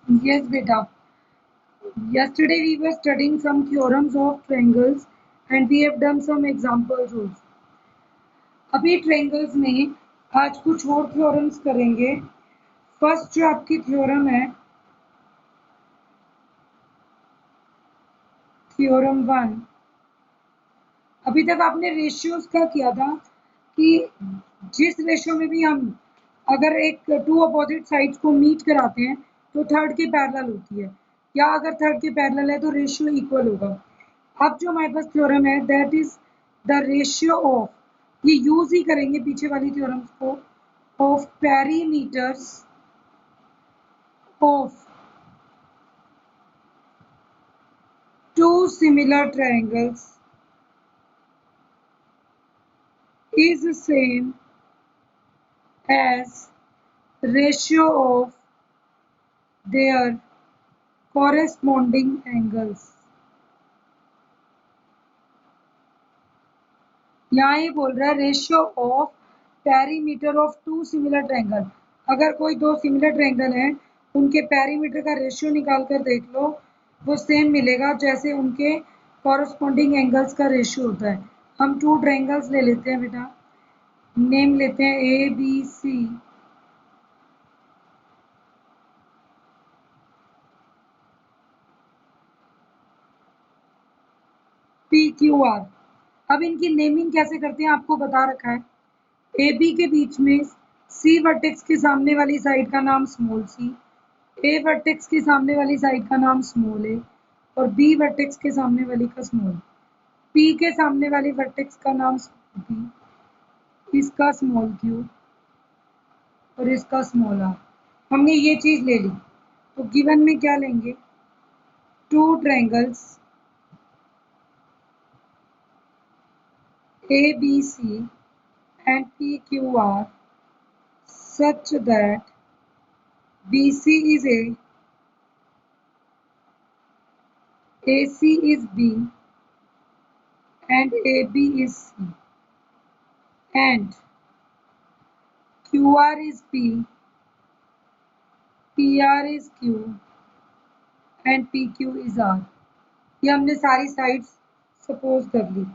Yes, beta. Yesterday we were studying some theorems of triangles and we have done some examples also. अभी triangles में आज कुछ और theorems करेंगे। First जो आपकी थ्योरम है, थ्योरम 1। अभी तक आपने रेशियोज का किया था कि जिस रेशियो में भी हम अगर एक टू अपोजिट साइड्स को मीट कराते हैं तो थर्ड के पैरेलल होती है, या अगर थर्ड के पैरेलल है तो रेशियो इक्वल होगा। अब जो हमारे पास थ्योरम है that is the ratio of, ये यूज ही करेंगे पीछे वाली थ्योरम्स को, of perimeters of two similar triangles is the same as ratio of their corresponding angles। यहाँ ये बोल रहा है ratio of perimeter of two similar triangle. अगर कोई दो सिमिलर ट्रायंगल हैं उनके पेरीमीटर का रेशियो निकाल कर देख लो, वो सेम मिलेगा जैसे उनके कॉरस्पॉन्डिंग एंगल्स का रेशियो होता है। हम टू ट्रायंगल्स ले लेते हैं बेटा, नेम लेते हैं A B C, P Q R. अब इनकी नेमिंग कैसे करते हैं आपको बता रखा है। ए बी के बीच में सी वर्टेक्स के सामने वाली साइड का नाम स्मॉल सी, ए वर्टेक्स के सामने वाली साइड का नाम स्मॉल ए, और बी वर्टेक्स के सामने वाली का स्मॉल, पी के सामने वाली वर्टेक्स का नाम बी, इसका स्मॉल क्यू और इसका स्मॉल आर। हमने ये चीज ले ली तो गिवन में क्या लेंगे, two triangles A B C and PQR such that BC is A, AC is B, and AB is C, and QR is P, PR is Q, and PQ is R। ये हमने सारी sides suppose कर ली।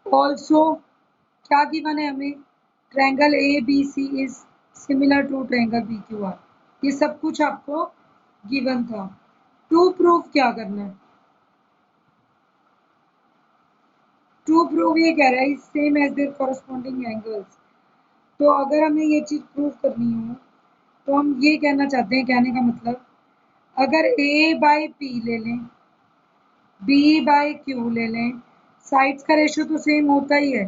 Also क्या given है हमें, triangle A B C is similar to triangle P Q R. ये सब कुछ आपको गिवन था। टू प्रूफ क्या करना है, टू प्रूव ये कह रहा है same as their corresponding angles. तो अगर हमें ये चीज प्रूव करनी हो तो हम ये कहना चाहते हैं, कहने का मतलब अगर ए बाई पी ले लें, बी बाई क्यू ले लें, साइड्स का रेशियो तो सेम होता ही है,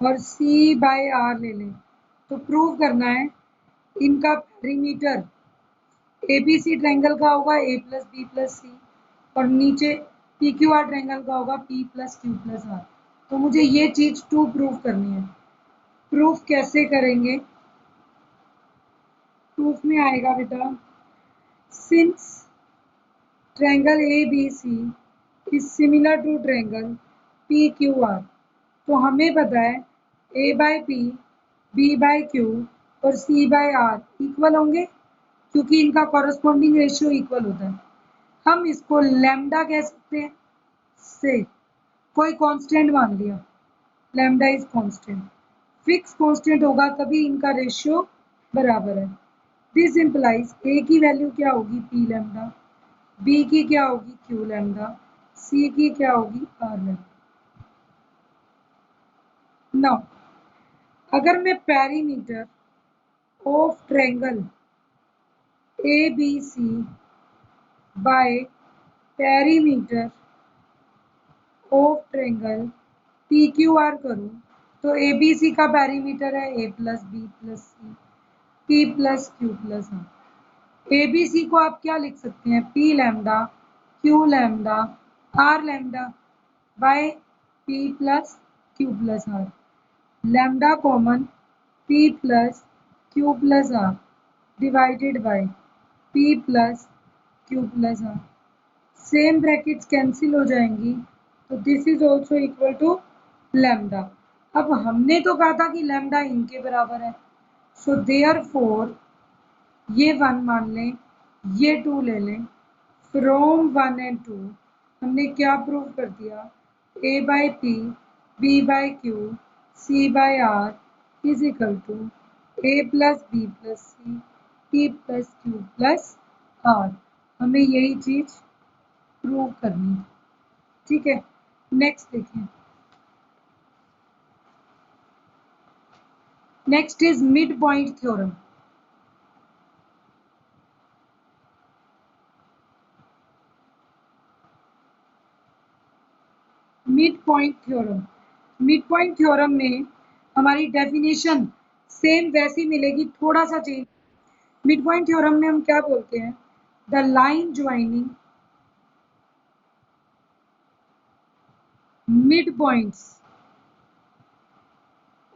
और सी बाई आर ले लें, तो प्रूव करना है इनका perimeter A B C triangle का होगा A plus B plus C, और नीचे पी क्यू आर ट्रायंगल का होगा P plus Q plus R. तो मुझे ये चीज टू प्रूव करनी है। प्रूफ कैसे करेंगे, प्रूफ में आएगा बेटा, since triangle A B C is similar to triangle P Q R, तो हमें पता है A by P, B by Q और सी बाय आर इक्वल होंगे क्योंकि इनका कॉरस्पॉन्डिंग रेशियो इक्वल होता है। हम इसको लैम्डा कह सकते हैं, से कोई कांस्टेंट मान लिया, lambda is constant, fix constant होगा तभी इनका रेशियो बराबर है। दिस इम्प्लाइज ए की वैल्यू क्या होगी पी लैम्डा, बी की क्या होगी क्यू लैम्डा, सी की क्या होगी आर लैम्डा। नाउ अगर मैं perimeter of triangle A B C by perimeter of triangle P Q R करूं, तो ए बी सी का पेरीमीटर है A plus B plus C, P plus Q plus R. A B C को आप क्या लिख सकते हैं, P lambda Q lambda R lambda by P plus Q plus R. Lambda common P plus Q plus R divided by P plus Q plus are. Same brackets cancel हो जाएंगी तो this is also equal to lambda. अब हमने तो कहा था कि lambda इनके बराबर है, सो देयरफॉर ये वन मान लें, ये 2 ले लें, फ्रॉम 1 एंड 2 हमने क्या प्रूव कर दिया, A by P, B by Q, C by R is equal to A plus B plus C, P plus Q plus R. हमें यही चीज प्रूव करनी है, ठीक है। नेक्स्ट देखें, next is mid point theorem. Mid point theorem, mid point theorem में हमारी डेफिनेशन सेम वैसी मिलेगी, थोड़ा सा चेंज। मिड पॉइंट थ्योरम में हम क्या बोलते हैं, the line joining mid points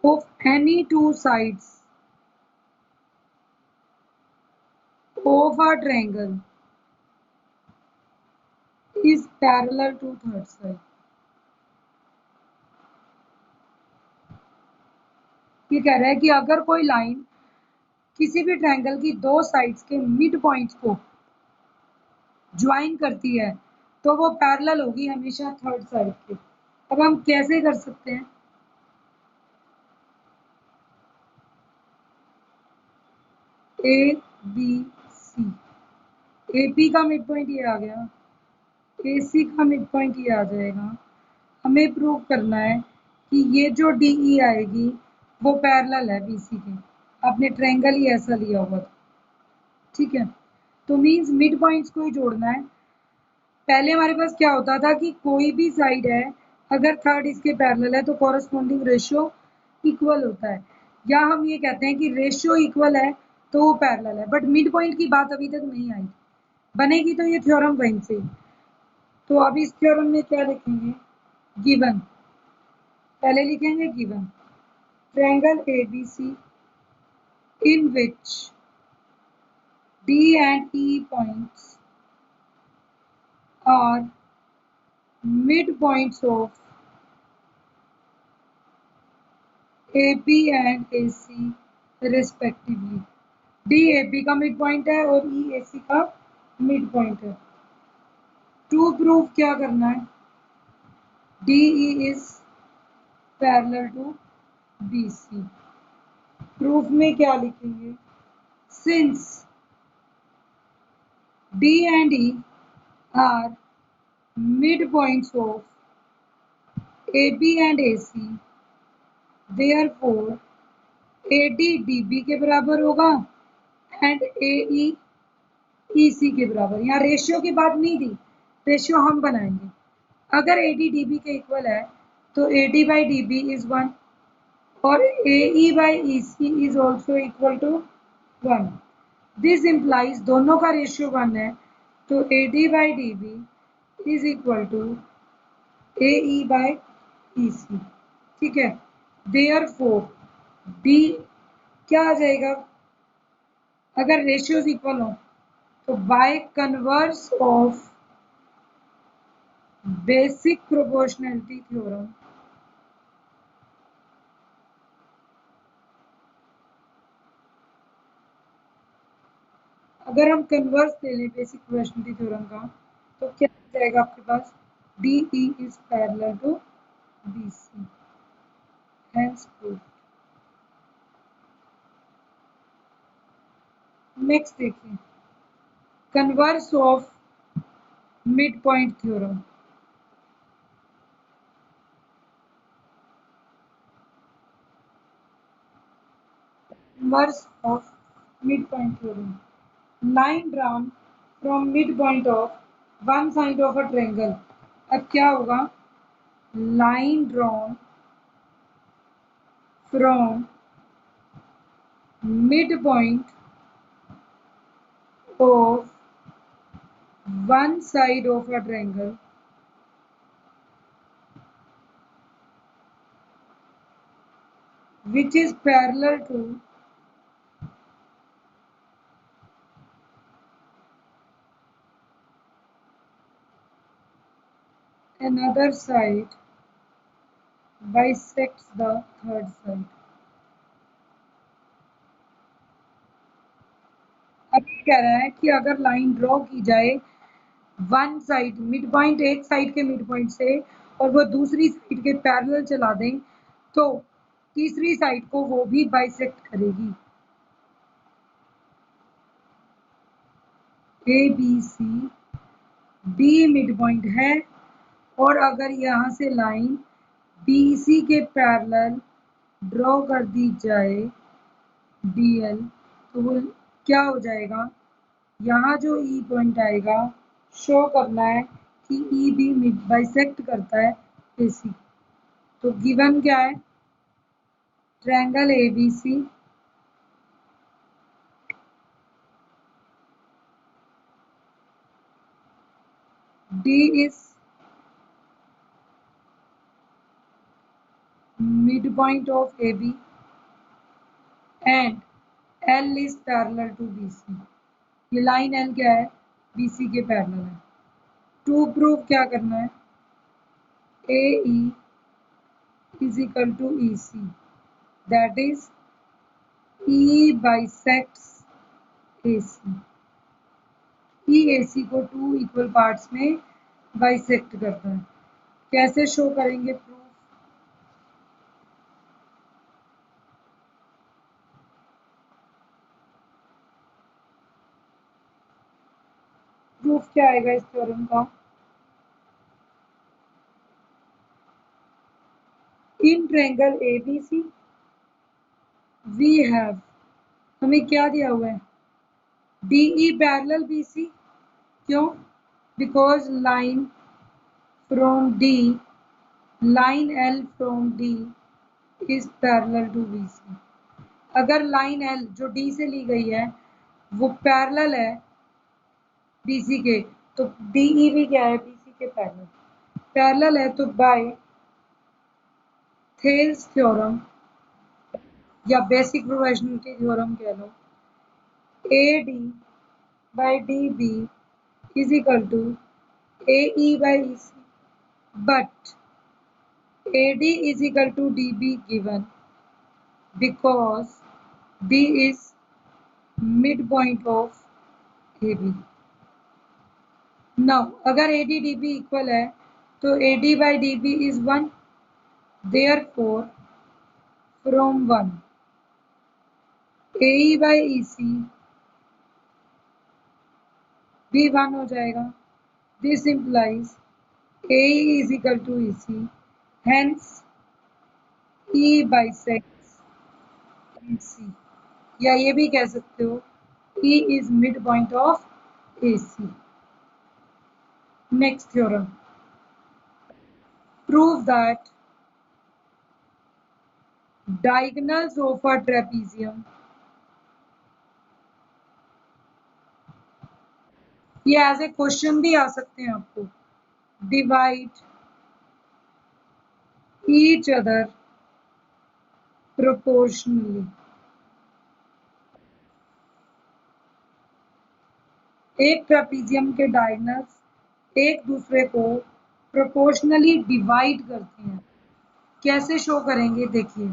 of any two sides of a triangle is parallel to third side. ये कह रहा है कि अगर कोई लाइन किसी भी ट्रायंगल की दो साइड्स के मिड पॉइंट्स को ज्वाइन करती है तो वो पैरेलल होगी हमेशा थर्ड साइड के। अब हम कैसे कर सकते हैं, A B C, A P का मिड पॉइंट ये आ गया, ए सी का मिड पॉइंट ये आ जाएगा। हमें प्रूव करना है कि ये जो डी ई आएगी वो पैरेलल है बी सी के। आपने ट्रायंगल ही ऐसा लिया हुआ था, ठीक है। तो मीन्स मिड पॉइंट्स को ही जोड़ना है। पहले हमारे पास क्या होता था कि कोई भी साइड है अगर थर्ड इसके पैरेलल है तो कॉरस्पॉन्डिंग रेशियो इक्वल होता है, या हम ये कहते हैं कि रेशियो इक्वल है तो वो पैरेलल है। बट मिड पॉइंट की बात अभी तक नहीं आई, बनेगी तो ये थ्योरम वहीं से। तो अब इस थ्योरम में क्या लिखेंगे, गिवन, पहले लिखेंगे given triangle ABC in which D and E points are midpoints of AB and AC respectively। D AB का मिड पॉइंट है और E AC का मिड पॉइंट है। टू प्रूफ क्या करना है, DE is parallel to BC। Proof में क्या लिखेंगे, since D and E are midpoints of AB and AC, therefore AD DB के बराबर होगा एंड AE EC के बराबर। यहाँ रेशियो की बात नहीं थी, रेशियो हम बनाएंगे। अगर AD DB के इक्वल है तो AD by DB इज 1 और AE by EC is also equal to 1। This implies दोनों का रेशियो 1 है तो AD by DB is equal to AE by EC, ठीक है। देयरफॉर D क्या आ जाएगा, अगर रेशियोज इक्वल हो तो by converse of basic proportionality theorem अगर हम कन्वर्स ले लें बेसिक प्रोपोर्शनैलिटी थ्योरम का तो क्या हो जाएगा आपके पास, D E is parallel to B C, hence proof. Next देखिए, converse of mid point theorem. Converse of mid point theorem, line drawn from midpoint of one side of a triangle। अब क्या होगा, line drawn from midpoint of one side of a triangle which is parallel to another side bisects the third side। अब कह रहा है कि अगर line draw की जाए वन साइड मिड पॉइंट, एक साइड के मिड पॉइंट से, और वो दूसरी साइड के पैरेलल चला दें तो तीसरी साइड को वो भी बाइसेक्ट करेगी। A B C, D mid point है, और अगर यहाँ से लाइन बी सी के पैरेलल ड्रॉ कर दी जाए डी एल, तो वो क्या हो जाएगा, यहाँ जो ई पॉइंट आएगा शो करना है कि ई भी मिड बाइसेक्ट करता है ए सी। तो गिवन क्या है, triangle A B C D is midpoint of AB and L is parallel to BC। ये लाइन L क्या है, BC के पैरेलल है। टू प्रूव क्या करना है, AE is equal to EC, that is E bisects AC। E AC को two equal parts में बाइसेक्ट करता है। कैसे शो करेंगे प्रूफ, प्रूफ क्या आएगा इस थ्योरम का, in triangle ABC we have, हमें क्या दिया हुआ है, DE पैरेलल BC। क्यों, because line from D, line L from D is parallel to BC। अगर लाइन L जो D से ली गई है वो पैरेलल है BC के, तो DE भी क्या है, BC के पैरेलल, पैरेलल है तो बाय थेल्स थ्योरम या बेसिक प्रोपोर्शनलिटी थ्योरम कह लो, AD by DB is equal to AE by EC, but AD is equal to DB given because D is midpoint of AB। Now अगर AD DB equal है तो AD by DB is 1, therefore from 1 AE by EC भी 1 हो जाएगा। This implies AE is equal to EC, hence E bisects EC, या ये भी कह सकते हो E is midpoint of AC। Next theorem, prove that diagonals of a trapezium, ये एज ए क्वेश्चन भी आ सकते हैं आपको, डिवाइड ईच अदर प्रोपोर्शनली। एक ट्रेपीजियम के डायगोनल्स एक दूसरे को प्रोपोर्शनली डिवाइड करते हैं। कैसे शो करेंगे देखिए,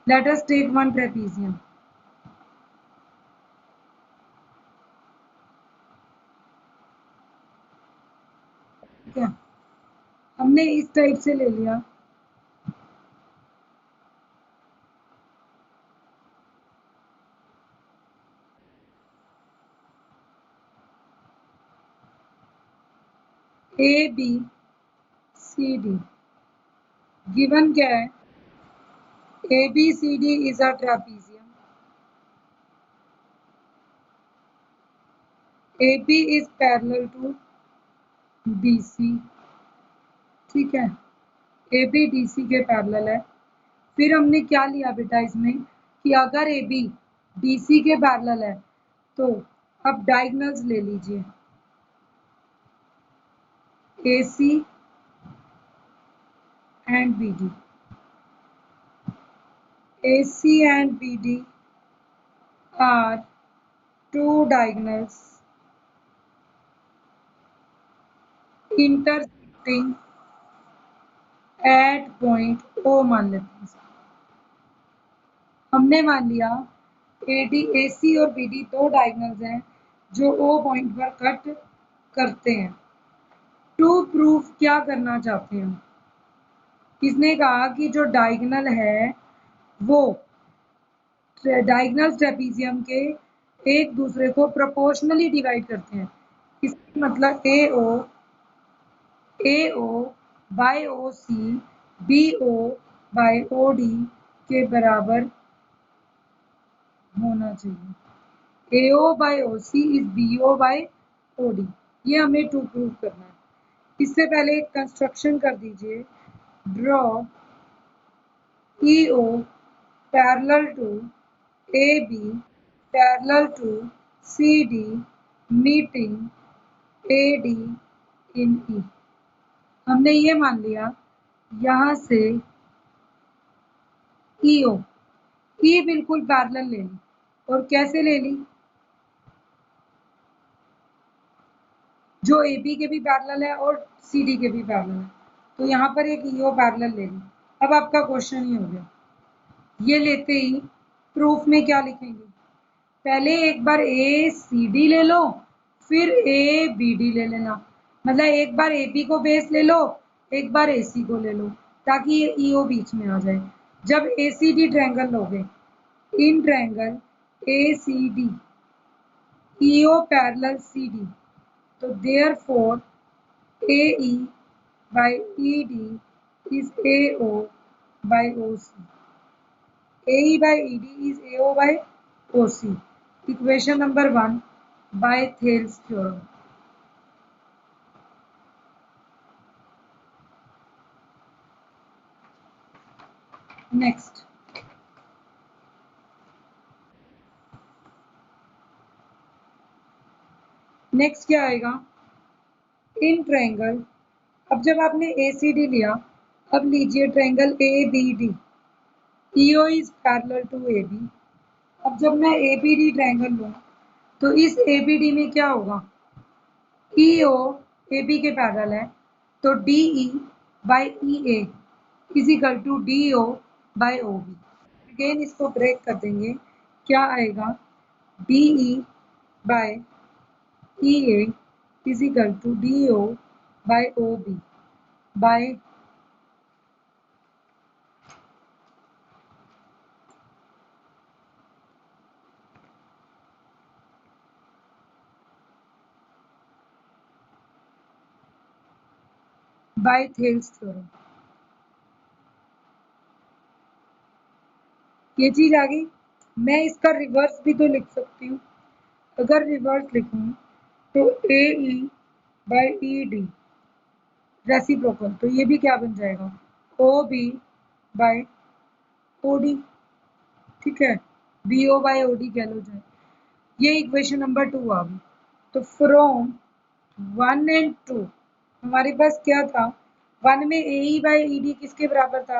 let us take one trapezium, ठीक है, हमने इस टाइप से ले लिया, A B C D, given क्या है, A B C D is a trapezium, A B is parallel to B C, ठीक है, ए बी डी सी के पैरेलल है। फिर हमने क्या लिया बेटा इसमें कि अगर ए बी डी सी के पैरेलल है तो अब डायगोनल्स ले लीजिए, A C and B D, A C and B D are two diagonals intersecting at point O मान लेते हैं। हमने मान लिया ए डी ए सी और बी डी दो डायगोनल्स हैं जो ओ पॉइंट पर कट करते हैं। टू प्रूफ क्या करना चाहते हैं? किसने कहा कि जो डायगोनल है वो डायगोनल ट्रेपीजियम के एक दूसरे को प्रोपोर्शनली डिवाइड करते हैं। इसका मतलब A O by O C B O by O D के बराबर होना चाहिए। A O by O C is B O by O D. ये हमें टू प्रूव करना है। इससे पहले एक कंस्ट्रक्शन कर दीजिए। Draw E O parallel to A B parallel to C D meeting A D in E. हमने ये मान लिया यहाँ से ई ओ ई बिल्कुल पैरेलल ले ली। और कैसे ले ली? जो ए बी के भी पैरेलल है और सी डी के भी पैरेलल है। तो यहाँ पर एक ई ओ पैरेलल ले ली। अब आपका क्वेश्चन ही हो गया। ये लेते ही प्रूफ में क्या लिखेंगे? पहले एक बार ए सी डी ले लो, फिर ए बी डी ले लेना। मतलब एक बार ए बी को बेस ले लो, एक बार ए सी को ले लो, ताकि ये ई ओ बीच में आ जाए। जब ए सी डी ट्रायंगल लोगे, in triangle A C D E O parallel C D, तो therefore A E by E D is A O by O C. AE by ED is AO by OC. Equation number 1 by Thales theorem. Next. Next क्या आएगा? In triangle, अब जब आपने ACD लिया, अब लीजिए triangle ABD। EO is parallel to AB। अब जब मैं ABD ट्रायंगल लूँ, तो इस ABD में क्या होगा? EO AB के पैरेलल है, तो DE by EA is equal to DO by OB। Again इसको ब्रेक कर देंगे। क्या आएगा? DE by EA is equal to DO by OB by Thales theorem. ये चीज आ गई। मैं इसका रिवर्स भी तो लिख सकती हूँ। अगर रिवर्स लिखूँ तो AE by ED रेसिप्रोकल, तो ये भी क्या बन जाएगा? OB by OD। ठीक है, BO by OD कह लो जाए। ये इक्वेशन नंबर 2 आ गई। तो फ्रॉम 1 एंड 2 हमारे पास क्या था? 1 में AE बाई ED किसके बराबर था?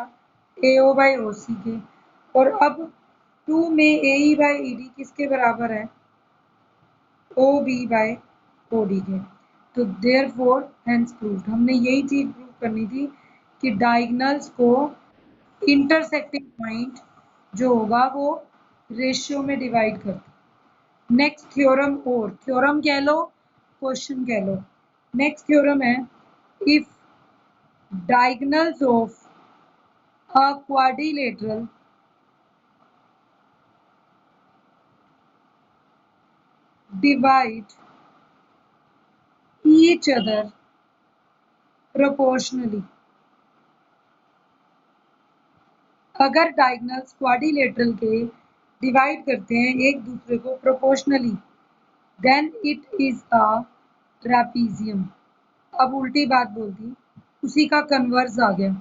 AO बाई OC के। और अब 2 में AE बाई ED किसके बराबर है? OB बाई OD के। तो देयरफॉर हेंस प्रूव्ड। हमने यही चीज प्रूव करनी थी कि डायगोनल्स को इंटरसेक्टिंग पॉइंट जो होगा वो रेशियो में डिवाइड करते। नेक्स्ट थ्योरम, और थ्योरम कह लो, क्वेश्चन कह लो। नेक्स्ट थ्योरम है, if diagonals of a quadrilateral divide each other proportionally। अगर डायगोनल्स क्वाड्रिलेटरल के डिवाइड करते हैं एक दूसरे को proportionally, then it is a trapezium. अब उल्टी बात बोल दी, उसी का कन्वर्स आ गया।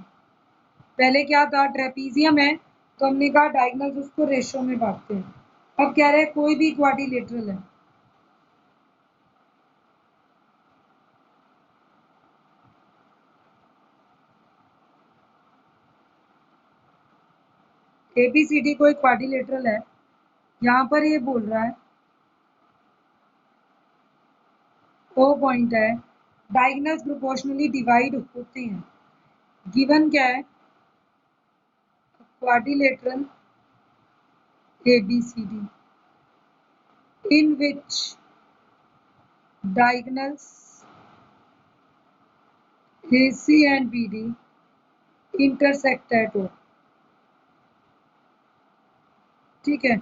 पहले क्या था? ट्रेपीजियम है, तो हमने कहा डायगोनल्स उसको रेशो में बांटते हैं। अब कह रहे हैं कोई भी क्वाड्रिलेटरल है, ABCD कोई क्वाड्रिलेटरल है। यहाँ पर ये बोल रहा है ओ पॉइंट है, डायगोनल्स प्रोपोर्शनली डिवाइड होते हैं। गिवन क्या है? Quadrilateral ABCD in which diagonals AC and BD intersect at O। ठीक है,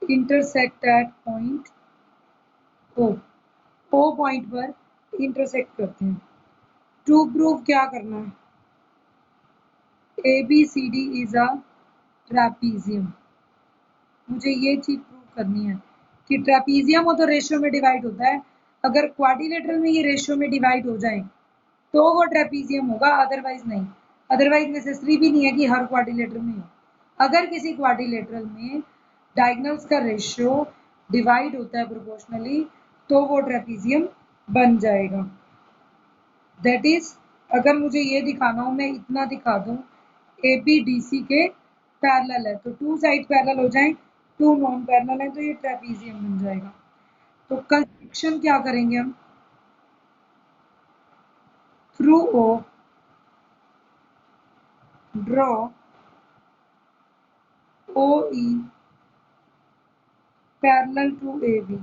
intersect at point O। O point पर इंटरसेक्ट करते हैं। टू प्रूव क्या करना है, ABCD इज अ ट्रेपीजियम। मुझे ये चीज प्रूव करनी है कि ट्रेपीजियम हो तो रेशियो में डिवाइड होता है। अगर क्वाड्रिलेटरल में ये रेशियो में डिवाइड हो जाए तो वो ट्रेपीजियम होगा, अदरवाइज नहीं। अदरवाइज नेसेसरी भी नहीं है कि हर क्वाड्रिलेटरल में हो। अगर किसी क्वाड्रिलेटरल में डायगोनल्स का रेशियो डिवाइड होता है प्रोपोर्शनली तो वो ट्रेपीजियम बन जाएगा। दैट इज, अगर मुझे ये दिखाना हो, मैं इतना दिखा दूं ABDC के पैरेलल है तो टू साइड पैरेलल हो जाए, टू नॉन पैरेलल है तो ये ट्रेपीजियम बन जाएगा। तो कंस्ट्रक्शन क्या करेंगे हम, through O draw OE parallel to AB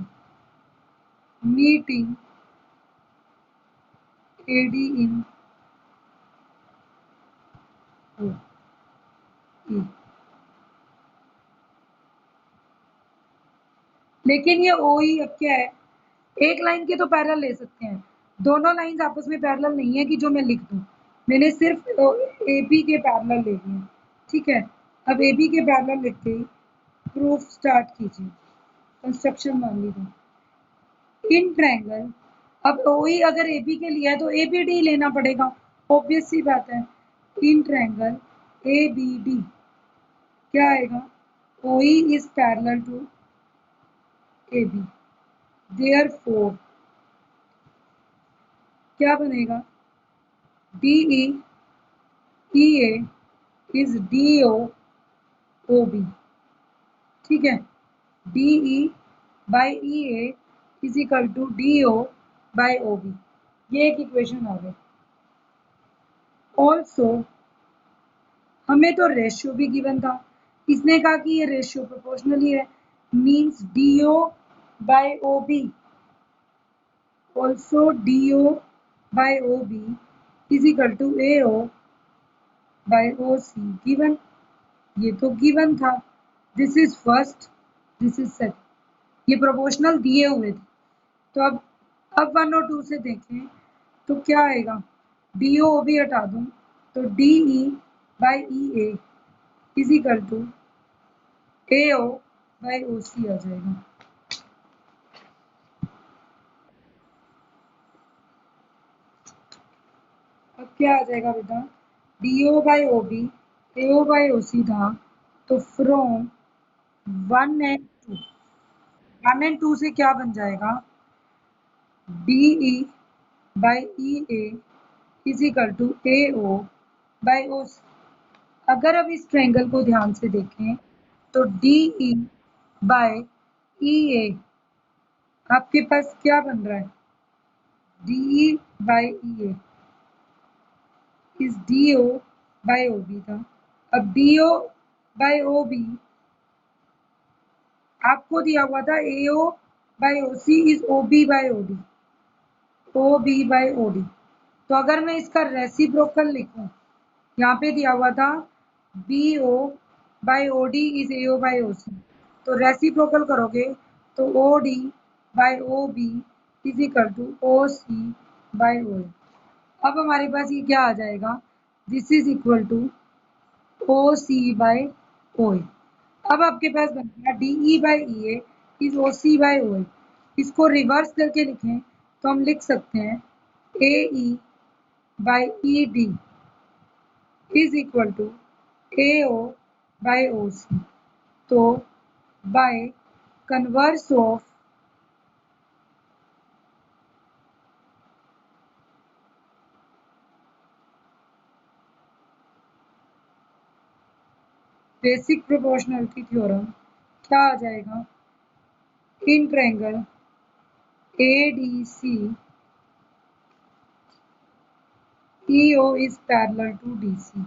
meeting AD in OE। लेकिन ये OE अब क्या है, एक लाइन के तो पैरेलल ले सकते हैं, दोनों लाइंस आपस में पैरेलल नहीं है कि जो मैं लिख दूं। मैंने सिर्फ AB के पैरेलल ले लिए। ठीक है, अब AB के पैरेलल लिखते ही प्रूफ स्टार्ट कीजिए, कंस्ट्रक्शन मान लीजिए। इन ट्रायंगल, अब OE अगर AB के लिए है तो ABD लेना पड़ेगा, ऑब्वियस सी बात है। इन ट्रायंगल ABD क्या आएगा, OE is parallel to AB, therefore क्या बनेगा, DE EA is DO OB। ठीक है, DE by EA is equal to DO by OB। ये एक इक्वेशन आ गई। ऑल्सो हमें तो रेशियो भी गिवन था, इसने कहा कि ये रेशियो प्रोपोर्शनली है, means DO by OB also DO by OB is equal to AO by OC given। ये तो गिवन था, this is first, this is second, ये प्रोपोर्शनल दिए हुए थे। तो अब 1 और 2 से देखें तो क्या आएगा, DO भी हटा दूं तो DE by EA is equal to AO by OC आ जाएगा। अब क्या आ जाएगा बेटा, DO by OB AO by OC था, तो फ्रॉम 1 एंड 2 से क्या बन जाएगा, DE by EA is equal to AO by OC। अगर अब इस ट्रायंगल को ध्यान से देखें तो DE by EA आपके पास क्या बन रहा है, DE by EA इस DO by OB था। अब DO by OB आपको दिया हुआ था AO by OC is OB by OD, OB by OD। तो अगर मैं इसका रेसिप्रोकल लिखूं, यहाँ पे दिया हुआ था BO by OD is AO by OC, तो रेसिप्रोकल करोगे तो OD by OB is equal to OC by OA। अब हमारे पास ये क्या आ जाएगा, this is equal to OC by OA। अब आपके पास बन गया DE by EA is OC by OA। इसको रिवर्स करके लिखें तो हम लिख सकते हैं AE by ED is equal to AO by OC। तो by converse of basic proportionality theorem क्या आ जाएगा, in triangle ADC EO is parallel to DC,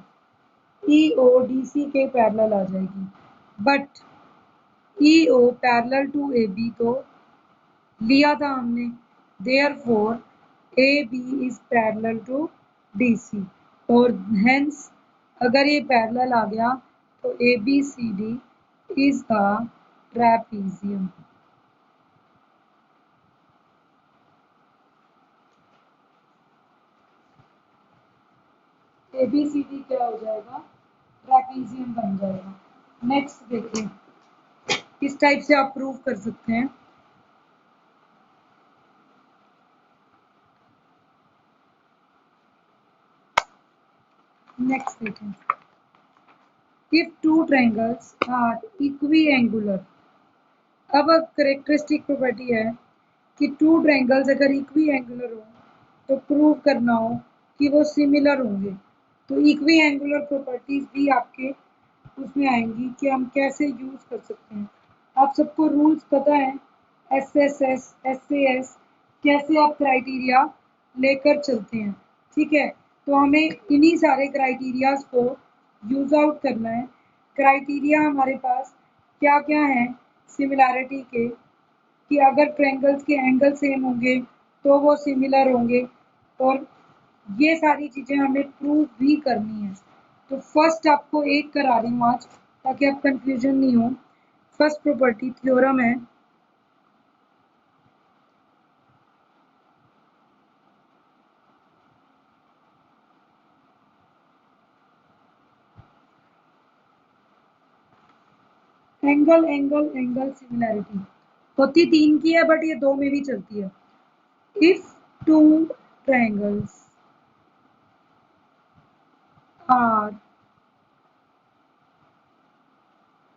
EO DC के पैरेलल आ जाएगी, but EO parallel to AB तो लिया था हमने, therefore AB is parallel to DC और hence अगर ये पैरेलल आ गया तो ABCD is a trapezium। ABCD क्या हो जाएगा, ट्रैपीजियम बन जाएगा। नेक्स्ट देखिए, किस टाइप से आप प्रूव कर सकते हैं। नेक्स्ट देखिए, इफ टू ट्रायंगल्स आर इक्विएंगुलर। अब करेक्टरिस्टिक प्रॉपर्टी है कि टू ट्रायंगल्स अगर इक्विएंगुलर हो तो प्रूव करना हो कि वो सिमिलर होंगे। तो इक्विएंगुलर प्रॉपर्टीज भी आपके उसमें आएंगी कि हम कैसे यूज कर सकते हैं। आप सबको रूल्स पता है, SSS, SAS, कैसे आप क्राइटेरिया लेकर चलते हैं, ठीक है। तो हमें इन्हीं सारे क्राइटेरियाज को यूज आउट करना है। क्राइटेरिया हमारे पास क्या क्या है सिमिलैरिटी के, कि अगर ट्रायंगल्स के एंगल सेम होंगे तो वो सिमिलर होंगे, और ये सारी चीज़ें हमें प्रूव भी करनी है। तो फर्स्ट आपको एक करा रही हूँ आज ताकि आप कंफ्यूजन नहीं हो। फर्स्ट प्रॉपर्टी थ्योरम है एंगल एंगल एंगल सिमिलैरिटी। होती तीन की है बट ये दो में भी चलती है। If two triangles are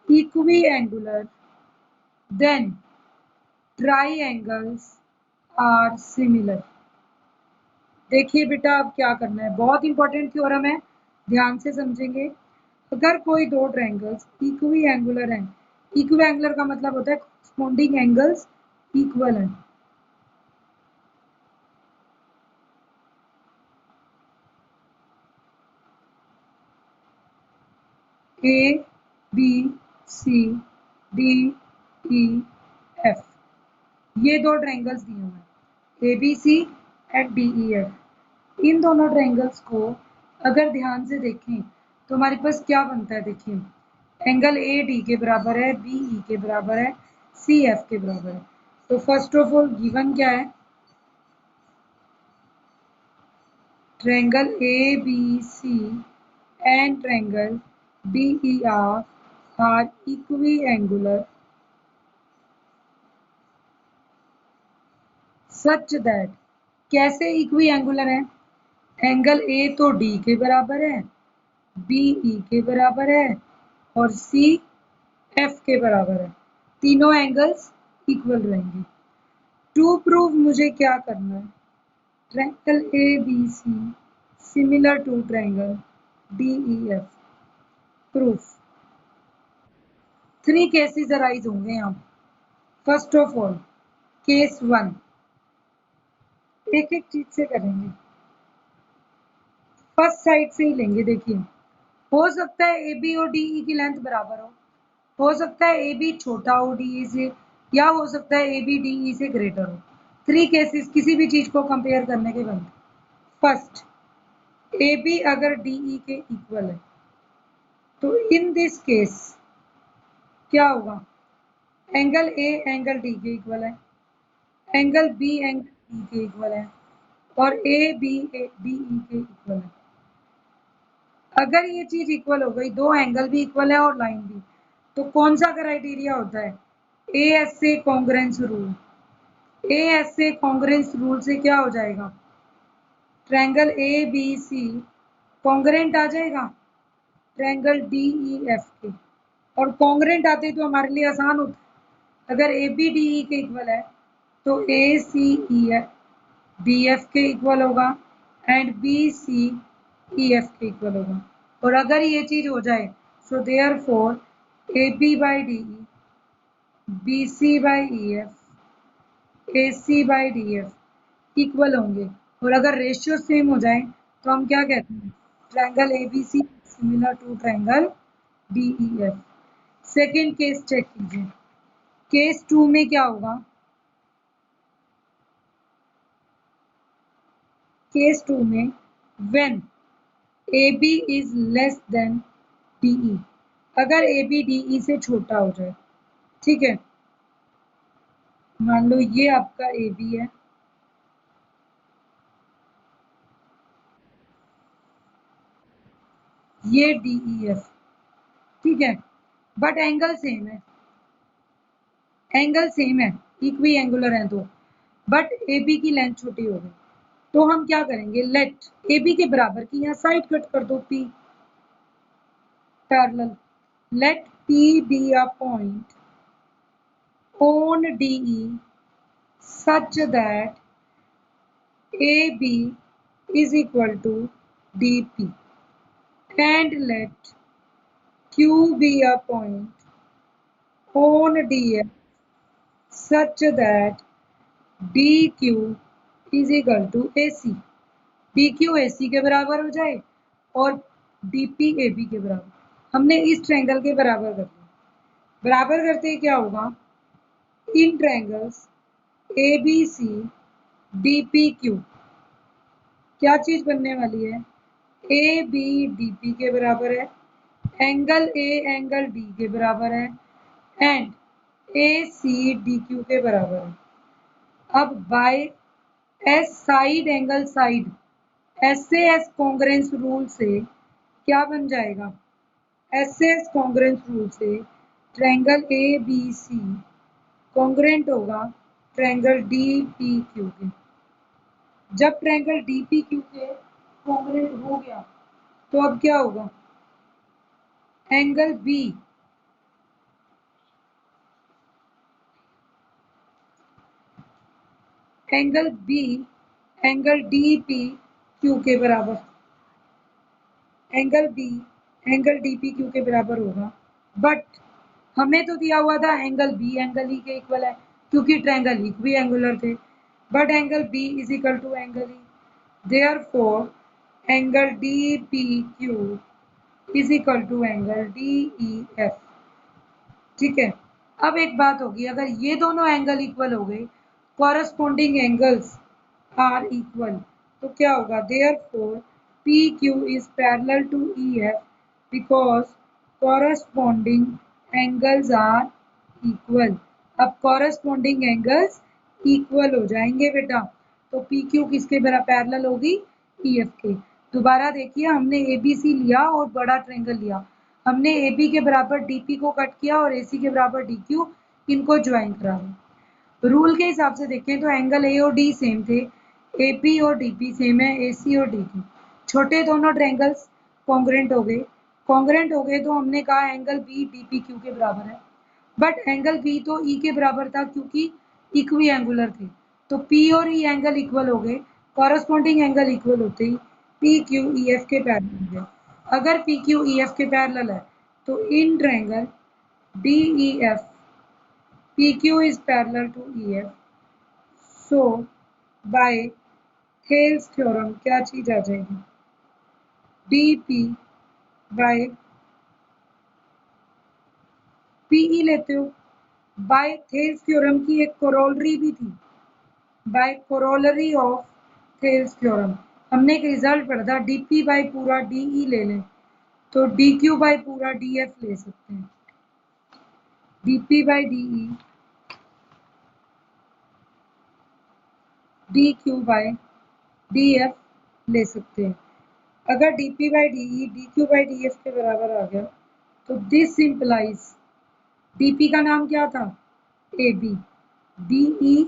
equiangular then triangles are similar। देखिए बेटा, अब क्या करना है, बहुत इंपॉर्टेंट थ्योरम है, ध्यान से समझेंगे। अगर कोई दो ट्रायंगल्स इक्विएंगुलर हैं, इक्विएंगुलर का मतलब होता है कॉरस्पॉन्डिंग एंगल्स इक्वल हैं। A B C D E F, ये दो ट्रायंगल्स दिए हुए हैं, A B C and D E F. इन दोनों ट्रायंगल्स को अगर ध्यान से देखें तो हमारे पास क्या बनता है, देखिए एंगल ए डी के बराबर है, बी ई के बराबर है, सी एफ के बराबर है। तो फर्स्ट ऑफ ऑल गिवन क्या है, triangle A B C and triangle D E R equiangular such that, कैसे इक्विएंगुलर है, एंगल ए तो डी के बराबर है, बी ई के बराबर है और सी एफ के बराबर है। तीनों एंगल्स इक्वल रहेंगे। टू प्रूव मुझे क्या करना है, triangle A B C similar to triangle D E F. Proof, three cases arise होंगे यहाँ। First of all case one, एक एक चीज से करेंगे, फर्स्ट साइड से ही लेंगे। देखिए, हो सकता है ए बी और डी ई की लेंथ बराबर हो सकता है ए बी छोटा हो डी ई से, या हो सकता है ए बी डी ई से ग्रेटर हो। थ्री केसेस किसी भी चीज को कंपेयर करने के बनते। फर्स्ट, ए बी अगर डी ई के इक्वल है तो इन दिस केस क्या होगा, एंगल ए एंगल डी के इक्वल है, एंगल बी एंगल ई के इक्वल है और ए बी डी ई के इक्वल है। अगर ये चीज इक्वल हो गई, दो एंगल भी इक्वल है और लाइन भी, तो कौन सा क्राइटेरिया होता है, A S A congruence rule. A S A congruence rule से क्या हो जाएगा, triangle A B C congruent आ जाएगा ट्रायंगल डी ई एफ के, और कॉन्ग्रेंट आते तो हमारे लिए आसान होता। अगर ए बी डी ई के इक्वल है तो A C E F D F के इक्वल होगा and B C E F के इक्वल होगा। और अगर ये चीज हो जाए so therefore A B by D E, B C by E F, A C by D F equal होंगे। और अगर रेशियो सेम हो जाए तो हम क्या कहते हैं, triangle A B C similar to triangle D E F. Second case check कीजिए, केस टू में क्या होगा, केस 2 में when A B is less than D E, अगर ए बी डी ई से छोटा हो जाए, ठीक है। मान लो ये आपका ए बी है, ये डी ई एफ, ठीक है, बट एंगल सेम है, एंगल सेम है, इक्वी एंगुलर है तो, बट ए बी की लेंथ छोटी हो गई, तो हम क्या करेंगे, लेट ए बी के बराबर की यहाँ साइड कट कर दो, P parallel, let P be a point on DE such that AB is equal to DP, and let Q be a point on DF such that DQ is equal to AC, DQ AC के बराबर हो जाए और DP AB के बराबर। हमने इस triangle के बराबर कर दिया, बराबर करते ही क्या होगा, इन triangles A B C D P Q क्या चीज बनने वाली है, ए बी डी पी के बराबर है, एंगल ए एंगल डी के बराबर है, and A C D Q के बराबर है। अब by S side angle side, S से एस कॉन्ग्रेंस रूल से क्या बन जाएगा, एस से एस कॉन्ग्रेंस रूल से triangle A B C congruent होगा ट्रायंगल डी पी क्यू के। जब ट्रायंगल डी पी क्यू के कॉन्ग्रेंट हो गया तो अब क्या होगा, angle B angle B angle D P Q के बराबर, angle B angle D P Q के बराबर होगा, बट हमें तो दिया हुआ था एंगल बी एंगल ई के इक्वल है क्योंकि ट्रायंगल इक्वी एंगुलर थे, but angle B is equal to angle E, therefore angle D P Q is equal to angle D E F, ठीक है। अब एक बात होगी, अगर ये दोनों एंगल इक्वल हो गए, कॉरस्पॉन्डिंग एंगल्स आर इक्वल, तो क्या होगा, therefore P Q is parallel to E F because corresponding angles are equal. अब कॉरस्पॉन्डिंग एंगल्स इक्वल हो जाएंगे बेटा, तो पी क्यू किसके पैरेलल होगी, ई एफ के। दोबारा देखिए, हमने ए बी सी लिया और बड़ा ट्रायंगल लिया, हमने ए बी के बराबर डी पी को कट किया और ए सी के बराबर डी क्यू, इनको ज्वाइन करा। रूल के हिसाब से देखें तो एंगल ए और डी सेम थे, ए पी और डी पी सेम है, ए सी और डी क्यू। छोटे दोनों ट्रायंगल्स कॉन्ग्रेंट हो गए, कॉन्ग्रेंट हो गए तो हमने कहा angle B D P Q के बराबर है, बट एंगल बी तो ई के बराबर था क्योंकि इक्वी एंगुलर थे, तो पी और ई एंगल इक्वल हो गए, कॉरस्पॉन्डिंग एंगल इक्वल होते ही पी क्यू ई एफ के पैरेलल हो गए। अगर पी क्यू ई एफ के पैरेलल है तो in triangle D E F P Q is parallel to E F, so by Thales theorem क्या चीज आ जाएगी, डी पी बाय पीई लेते हो, बाय थेल्स थ्योरम की एक कोरोलरी भी थी, by corollary of Thales theorem हमने एक रिजल्ट पढ़ा था, डीपी बाय पूरा डीई ले लें तो डी क्यू बाय पूरा डी एफ ले सकते हैं, D P by D E D Q by D F ले सकते हैं। अगर D P by D E D Q by D F के बराबर आ गया तो दिस इम्प्लाइज, डीपी का नाम क्या था, ए बी, डीई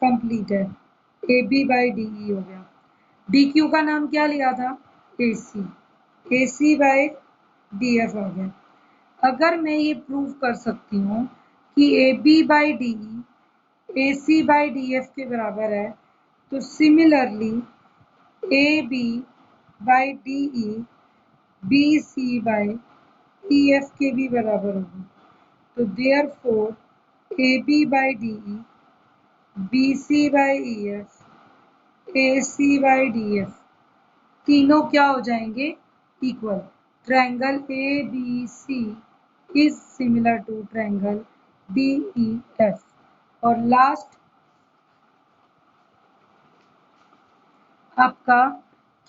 कंप्लीट है, A B by D E हो गया, डी क्यू का नाम क्या लिया था, A C, A C by D F आ गया। अगर मैं ये प्रूव कर सकती हूँ कि A B by D E A C by D F के बराबर है, तो similarly A B by D E B C by E F के भी बराबर होगी, तो therefore A B by D E B C by E F A C by D F तीनों क्या हो जाएंगे, equal. Triangle A B C is similar to triangle D E F. और लास्ट आपका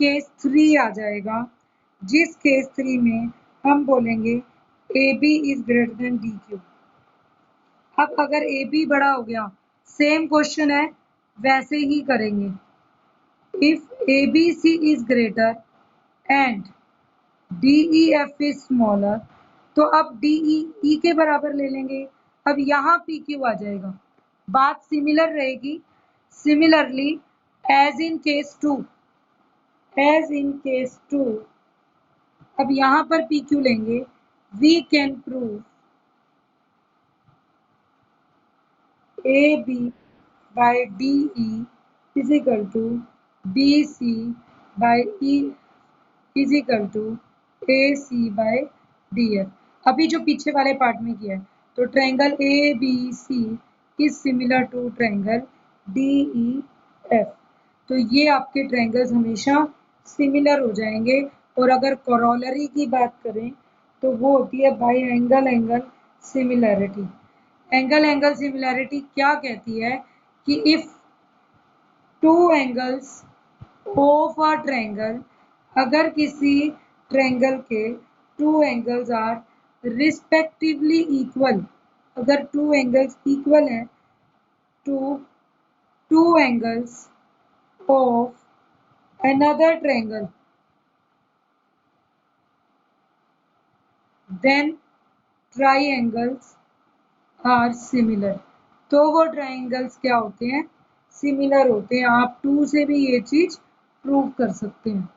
केस 3 आ जाएगा, जिस केस 3 में हम बोलेंगे A B is greater than D Q. अब अगर ए बी बड़ा हो गया, सेम क्वेश्चन है, वैसे ही करेंगे। If A B C is greater and D E F is smaller, तो अब डी ई के बराबर ले लेंगे। अब यहाँ पी क्यू आ जाएगा, बात सिमिलर रहेगी। सिमिलरली एज इन केस 2, अब यहाँ पर पी क्यू लेंगे। We can prove A B by D E is equal to B C by E is equal to A C by D F. अभी जो पीछे वाले पार्ट में किया है, तो triangle A B C is similar to triangle D E F. तो ये आपके ट्रायंगल्स हमेशा सिमिलर हो जाएंगे। और अगर कोरोलरी की बात करें तो वो होती है by angle angle similarity. Angle angle similarity क्या कहती है कि if two angles of a triangle, अगर किसी ट्रायंगल के two angles are respectively equal, अगर टू एंगल्स इक्वल हैं to two angles of another triangle, then triangles are similar। तो वो ट्राइंगल्स क्या होते हैं? सिमिलर होते हैं। आप 2 से भी ये चीज प्रूव कर सकते हैं।